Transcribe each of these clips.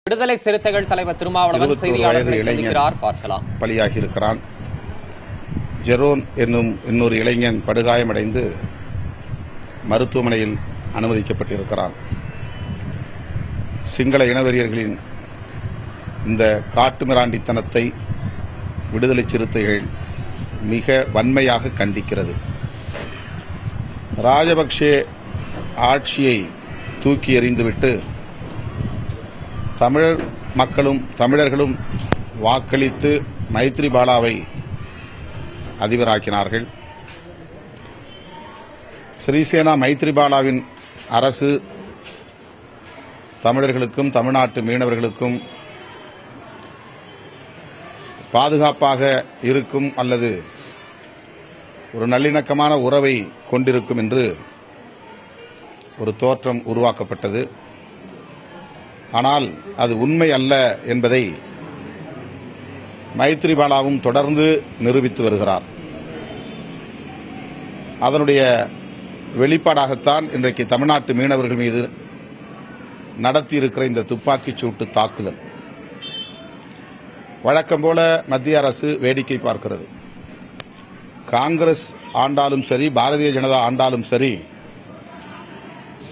விடுதலை சிறுத்தைகள் தலைவர் திருமாவளவன் செய்தியாளர்களை சந்திக்கிறார். பார்க்கலாம். பலியாகி இருக்கிறான். ஜெரோன் என்னும் இன்னொரு இளைஞன் படுகாயமடைந்து மருத்துவமனையில் அனுமதிக்கப்பட்டிருக்கிறான். சிங்கள இனவெறியர்களின் இந்த காட்டுமிராண்டித்தனத்தை விடுதலை சிறுத்தைகள் மிக வன்மையாக கண்டிக்கிறது. ராஜபக்சே ஆட்சியை தூக்கி எறிந்துவிட்டு தமிழர் மக்களும் தமிழர்களும் வாக்களித்து மைத்ரிபாலாவை அதிபராக்கினார்கள். ஸ்ரீசேனா மைத்ரிபாலாவின் அரசு தமிழர்களுக்கும் தமிழ்நாட்டு மீனவர்களுக்கும் பாதுகாப்பாக இருக்கும் அல்லது ஒரு நல்லிணக்கமான உறவை கொண்டிருக்கும் என்று ஒரு தோற்றம் உருவாக்கப்பட்டது. ஆனால் அது உண்மை அல்ல என்பதை மைத்ரிபாலாவும் தொடர்ந்து நிரூபித்து வருகிறார். அதனுடைய வெளிப்பாடாகத்தான் இன்றைக்கு தமிழ்நாட்டு மீனவர்கள் மீது நடத்தியிருக்கிற இந்த துப்பாக்கிச் சூட்டு தாக்குதல். வழக்கம் போல மத்திய அரசு வேடிக்கை பார்க்கிறது. காங்கிரஸ் ஆண்டாலும் சரி, பாரதிய ஜனதா ஆண்டாலும் சரி,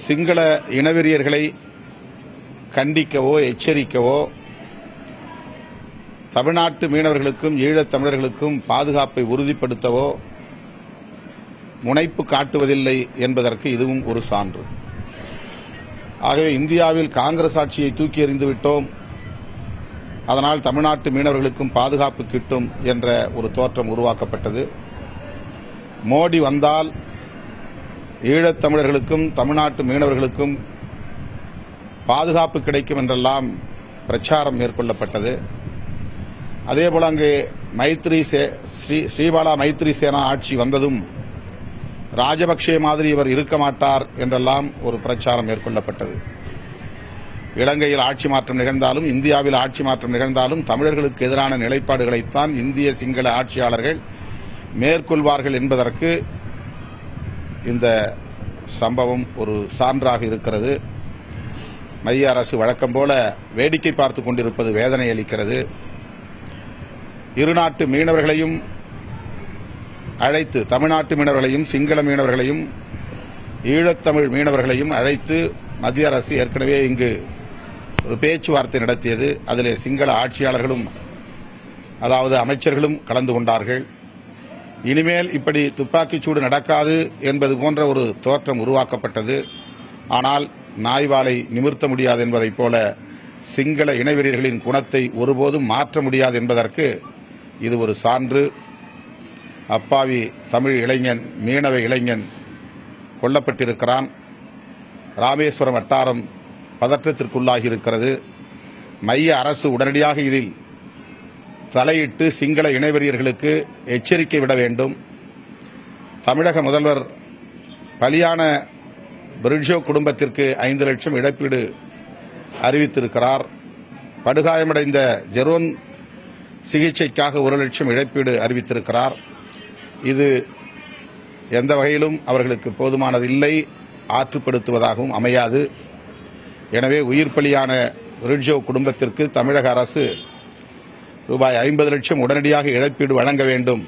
சிங்கள இனவெறியர்களை கண்டிக்கவோ எச்சரிக்கவோ தமிழ்நாட்டு மீனவர்களுக்கும் ஈழத் தமிழர்களுக்கும் பாதுகாப்பை உறுதிப்படுத்தவோ முனைப்பு காட்டுவதில்லை என்பதற்கு இதுவும் ஒரு சான்று. ஆகவே இந்தியாவில் காங்கிரஸ் ஆட்சியை தூக்கி எறிந்து விட்டோம், அதனால் தமிழ்நாட்டு மீனவர்களுக்கும் பாதுகாப்பு கிட்டும் என்ற ஒரு தோற்றம் உருவாக்கப்பட்டது. மோடி வந்தால் ஈழத் தமிழர்களுக்கும் தமிழ்நாட்டு மீனவர்களுக்கும் பாதுகாப்பு கிடைக்கும் என்றெல்லாம் பிரச்சாரம் மேற்கொள்ளப்பட்டது. அதேபோல அங்கே ஸ்ரீபாலா மைத்ரி சேனா ஆட்சி வந்ததும் ராஜபக்சே மாதிரி இவர் இருக்க மாட்டார் என்றெல்லாம் ஒரு பிரச்சாரம் மேற்கொள்ளப்பட்டது. இலங்கையில் ஆட்சி மாற்றம் நிகழ்ந்தாலும் இந்தியாவில் ஆட்சி மாற்றம் நிகழ்ந்தாலும் தமிழர்களுக்கு எதிரான நிலைப்பாடுகளைத்தான் இந்திய சிங்கள ஆட்சியாளர்கள் மேற்கொள்வார்கள் என்பதற்கு இந்த சம்பவம் ஒரு சான்றாக இருக்கிறது. மைய அரசு வழக்கம் போல வேடிக்கை பார்த்துக் கொண்டிருப்பது வேதனை அளிக்கிறது. இருநாட்டு மீனவர்களையும் அழைத்து, தமிழ்நாட்டு மீனவர்களையும் சிங்கள மீனவர்களையும் ஈழத்தமிழ் மீனவர்களையும் அழைத்து மத்திய அரசு ஏற்கனவே இங்கு ஒரு பேச்சுவார்த்தை நடத்தியது. அதிலே சிங்கள ஆட்சியாளர்களும் அதாவது அமைச்சர்களும் கலந்து கொண்டார்கள். இனிமேல் இப்படி துப்பாக்கிச்சூடு நடக்காது என்பது போன்ற ஒரு தோற்றம் உருவாக்கப்பட்டது. ஆனால் நாய்வாலை நிமிர்த்த முடியாது என்பதைப் போல சிங்கள இனவெறியர்களின் குணத்தை ஒருபோதும் மாற்ற முடியாது என்பதற்கு இது ஒரு சான்று. அப்பாவி தமிழ் இளைஞன், மீனவ இளைஞன் கொல்லப்பட்டிருக்கிறான். ராமேஸ்வரம் வட்டாரம் பதற்றத்திற்குள்ளாகி இருக்கிறது. மைய அரசு உடனடியாக இதில் தலையிட்டு சிங்கள இனவெறியர்களுக்கு எச்சரிக்கை விட வேண்டும். தமிழக முதல்வர் பலியான பிரிட்ஜோ குடும்பத்திற்கு 5 லட்சம் இழப்பீடு அறிவித்திருக்கிறார். படுகாயமடைந்த ஜெரோன் சிகிச்சைக்காக 1 லட்சம் இழப்பீடு அறிவித்திருக்கிறார். இது எந்த வகையிலும் அவர்களுக்கு போதுமானதில்லை, ஆற்றுப்படுத்துவதாகவும் அமையாது. எனவே உயிர் பலியான பிரிட்ஜோ குடும்பத்திற்கு தமிழக அரசு ரூபாய் 50 லட்சம் உடனடியாக இழப்பீடு வழங்க வேண்டும்